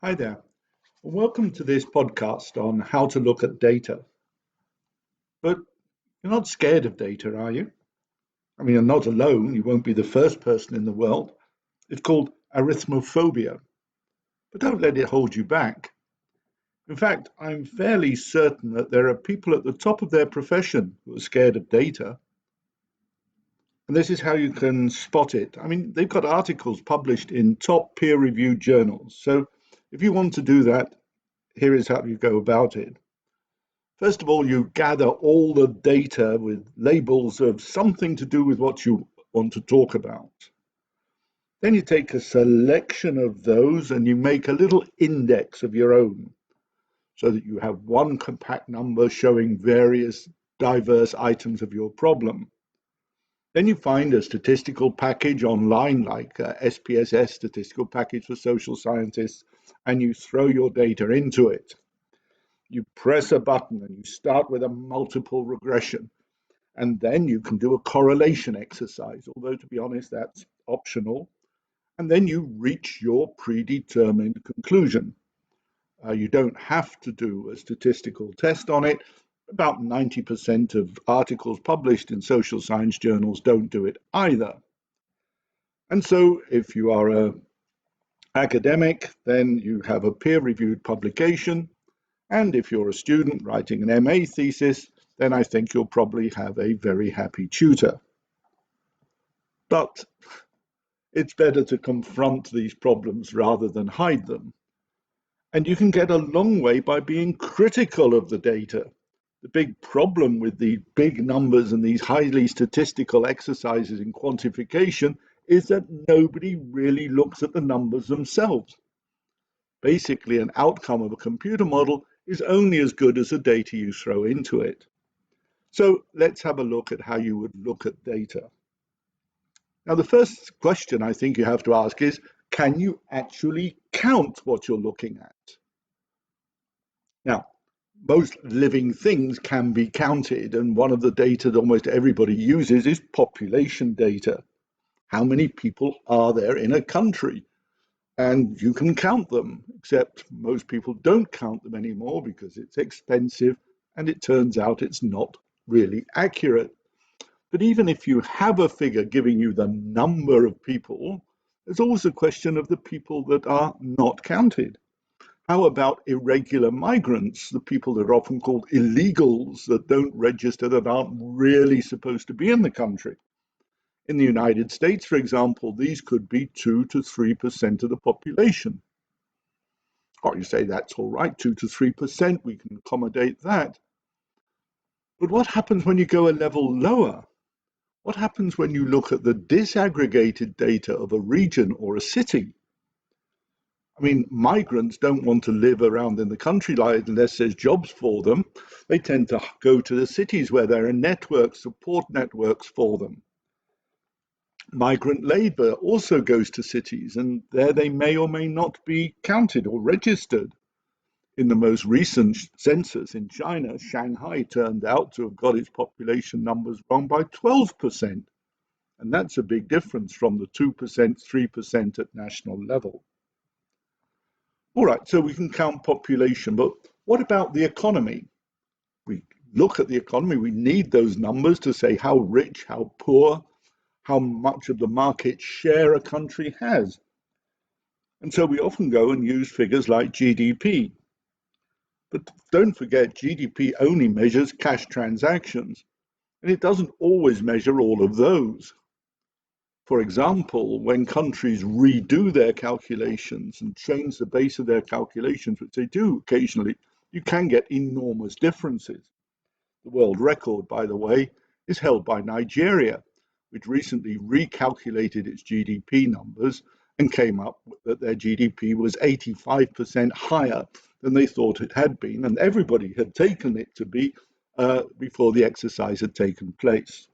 Hi there. Welcome to this podcast on how to look at data. But you're not scared of data, are you? I mean, you're not alone. You won't be the first person in the world. It's called arithmophobia. But don't let it hold you back. In fact, I'm fairly certain that there are people at the top of their profession who are scared of data. And this is how you can spot it. I mean, they've got articles published in top peer reviewed journals. So if you want to do that, here is how you go about it. First of all, you gather all the data with labels of something to do with what you want to talk about. Then you take a selection of those and you make a little index of your own so that you have one compact number showing various diverse items of your problem. Then you find a statistical package online like SPSS, Statistical Package for Social Scientists, and you throw your data into it. You press a button and you start with a multiple regression. And then you can do a correlation exercise, although to be honest, that's optional. And then you reach your predetermined conclusion. You don't have to do a statistical test on it. About 90% of articles published in social science journals don't do it either. And so if you are an academic, then you have a peer-reviewed publication. And if you're a student writing an MA thesis, then I think you'll probably have a very happy tutor. But it's better to confront these problems rather than hide them. And you can get a long way by being critical of the data. The big problem with the big numbers and these highly statistical exercises in quantification is that nobody really looks at the numbers themselves. Basically, an outcome of a computer model is only as good as the data you throw into it. So let's have a look at how you would look at data. Now, the first question I think you have to ask is, can you actually count what you're looking at? Now, most living things can be counted, and one of the data that almost everybody uses is population data. How many people are there in a country? And you can count them, except most people don't count them anymore because it's expensive and it turns out it's not really accurate. But even if you have a figure giving you the number of people, there's always a question of the people that are not counted. How about irregular migrants, the people that are often called illegals that don't register, that aren't really supposed to be in the country? In the United States, for example, these could be 2 to 3% of the population. Or you say that's all right, 2 to 3%, we can accommodate that. But what happens when you go a level lower? What happens when you look at the disaggregated data of a region or a city? I mean, migrants don't want to live around in the countryside unless there's jobs for them. They tend to go to the cities where there are networks, support networks for them. Migrant labor also goes to cities, and there they may or may not be counted or registered. In the most recent census in China, Shanghai turned out to have got its population numbers wrong by 12%. And that's a big difference from the 2%, 3% at national level. All right, so we can count population, but what about the economy? We look at the economy, we need those numbers to say how rich, how poor, how much of the market share a country has. And so we often go and use figures like GDP. But don't forget, GDP only measures cash transactions, and it doesn't always measure all of those. For example, when countries redo their calculations and change the base of their calculations, which they do occasionally, you can get enormous differences. The world record, by the way, is held by Nigeria, which recently recalculated its GDP numbers and came up that their GDP was 85% higher than they thought it had been, and everybody had taken it to be before the exercise had taken place.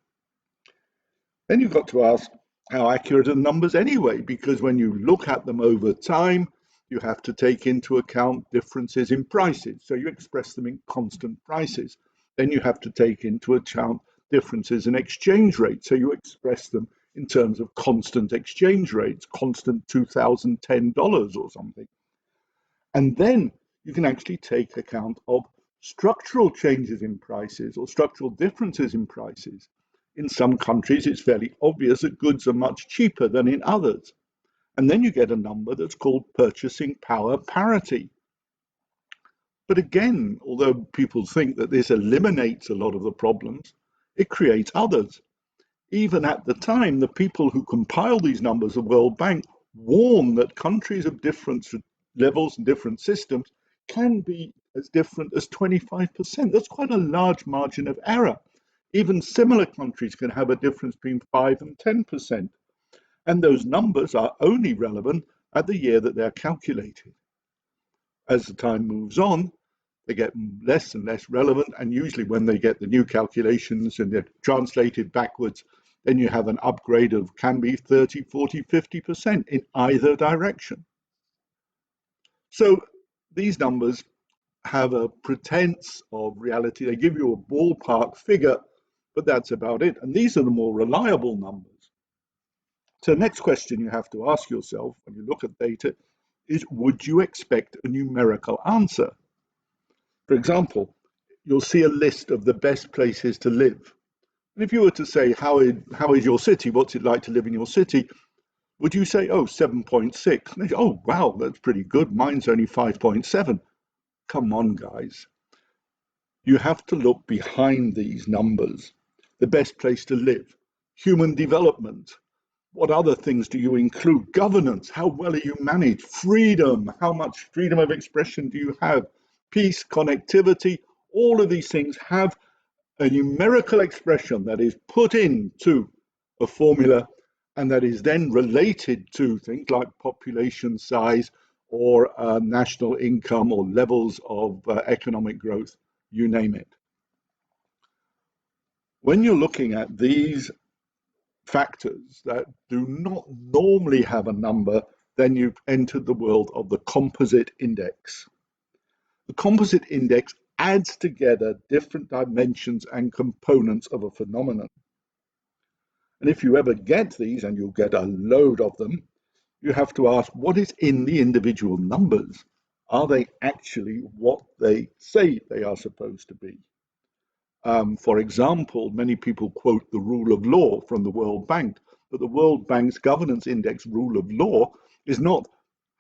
Then you've got to ask, how accurate are the numbers anyway? Because when you look at them over time, you have to take into account differences in prices. So you express them in constant prices. Then you have to take into account differences in exchange rates. So you express them in terms of constant exchange rates, constant $2010 or something. And then you can actually take account of structural changes in prices or structural differences in prices. In some countries, it's fairly obvious that goods are much cheaper than in others. And then you get a number that's called purchasing power parity. But again, although people think that this eliminates a lot of the problems, it creates others. Even at the time, the people who compile these numbers, the World Bank, warn that countries of different levels and different systems can be as different as 25%. That's quite a large margin of error. Even similar countries can have a difference between 5 and 10%. And those numbers are only relevant at the year that they're calculated. As the time moves on, they get less and less relevant, and usually when they get the new calculations and they're translated backwards, then you have an upgrade of can be 30, 40, 50% in either direction. So these numbers have a pretense of reality. They give you a ballpark figure, but that's about it. And these are the more reliable numbers. So the next question you have to ask yourself when you look at data is, would you expect a numerical answer? For example, you'll see a list of the best places to live. And if you were to say, how is your city? What's it like to live in your city? Would you say, oh, 7.6? And they say, oh, wow, that's pretty good. Mine's only 5.7. Come on, guys. You have to look behind these numbers. The best place to live, human development. What other things do you include? Governance, how well are you managed? Freedom, how much freedom of expression do you have? Peace, connectivity, all of these things have a numerical expression that is put into a formula and that is then related to things like population size or national income or levels of economic growth, you name it. When you're looking at these factors that do not normally have a number, then you've entered the world of the composite index. The composite index adds together different dimensions and components of a phenomenon. And if you ever get these, and you'll get a load of them, you have to ask, what is in the individual numbers? Are they actually what they say they are supposed to be? For example, many people quote the rule of law from the World Bank, but the World Bank's governance index rule of law is not,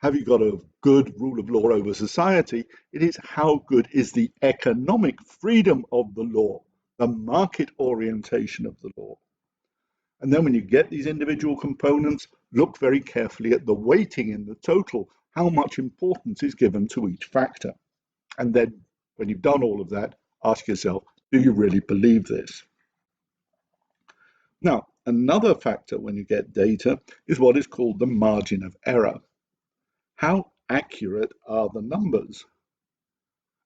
have you got a good rule of law over society? It is, how good is the economic freedom of the law, the market orientation of the law. And then when you get these individual components, look very carefully at the weighting in the total, how much importance is given to each factor. And then when you've done all of that, ask yourself, do you really believe this? Now, another factor when you get data is what is called the margin of error. How accurate are the numbers?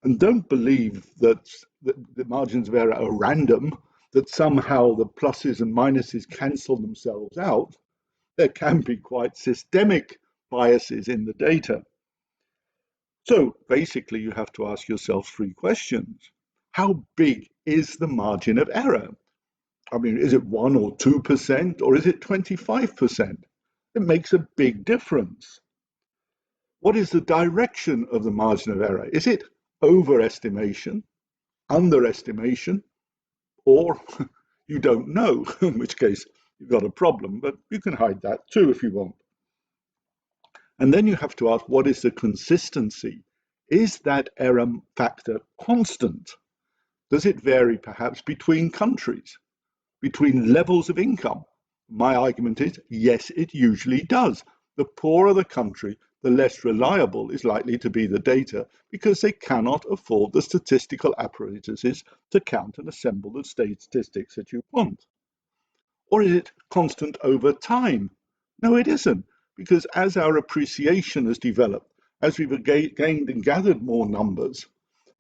And don't believe that the margins of error are random, that somehow the pluses and minuses cancel themselves out. There can be quite systemic biases in the data. So basically, you have to ask yourself three questions. How big is the margin of error? I mean, is it 1 or 2%, or is it 25%? It makes a big difference. What is the direction of the margin of error? Is it overestimation, underestimation, or you don't know, in which case you've got a problem, but you can hide that too if you want. And then you have to ask, what is the consistency? Is that error factor constant? Does it vary perhaps between countries, between levels of income? My argument is, yes, it usually does. The poorer the country, the less reliable is likely to be the data because they cannot afford the statistical apparatuses to count and assemble the statistics that you want. Or is it constant over time? No, it isn't, because as our appreciation has developed, as we've gained and gathered more numbers,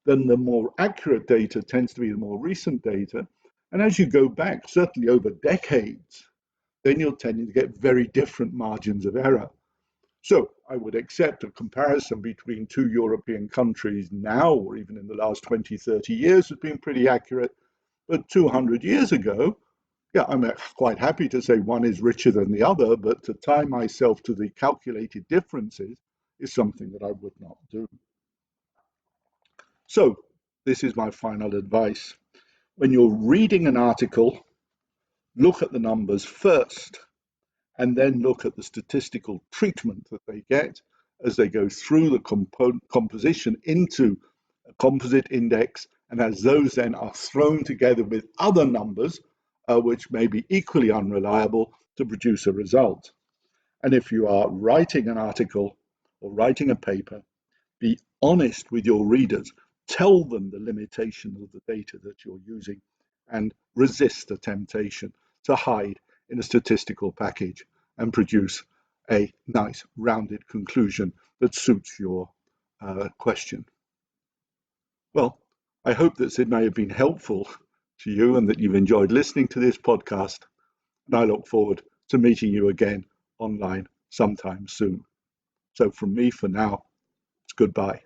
then the more accurate data tends to be the more recent data. And as you go back, certainly over decades, then you're tending to get very different margins of error. So I would accept a comparison between two European countries now, or even in the last 20, 30 years, as being pretty accurate. But 200 years ago, yeah, I'm quite happy to say one is richer than the other, but to tie myself to the calculated differences is something that I would not do. So this is my final advice. When you're reading an article, look at the numbers first, and then look at the statistical treatment that they get as they go through the composition into a composite index, and as those then are thrown together with other numbers, which may be equally unreliable, to produce a result. And if you are writing an article or writing a paper, be honest with your readers. Tell them the limitations of the data that you're using and resist the temptation to hide in a statistical package and produce a nice rounded conclusion that suits your question. Well, I hope that it may have been helpful to you and that you've enjoyed listening to this podcast. And I look forward to meeting you again online sometime soon. So from me for now, it's goodbye.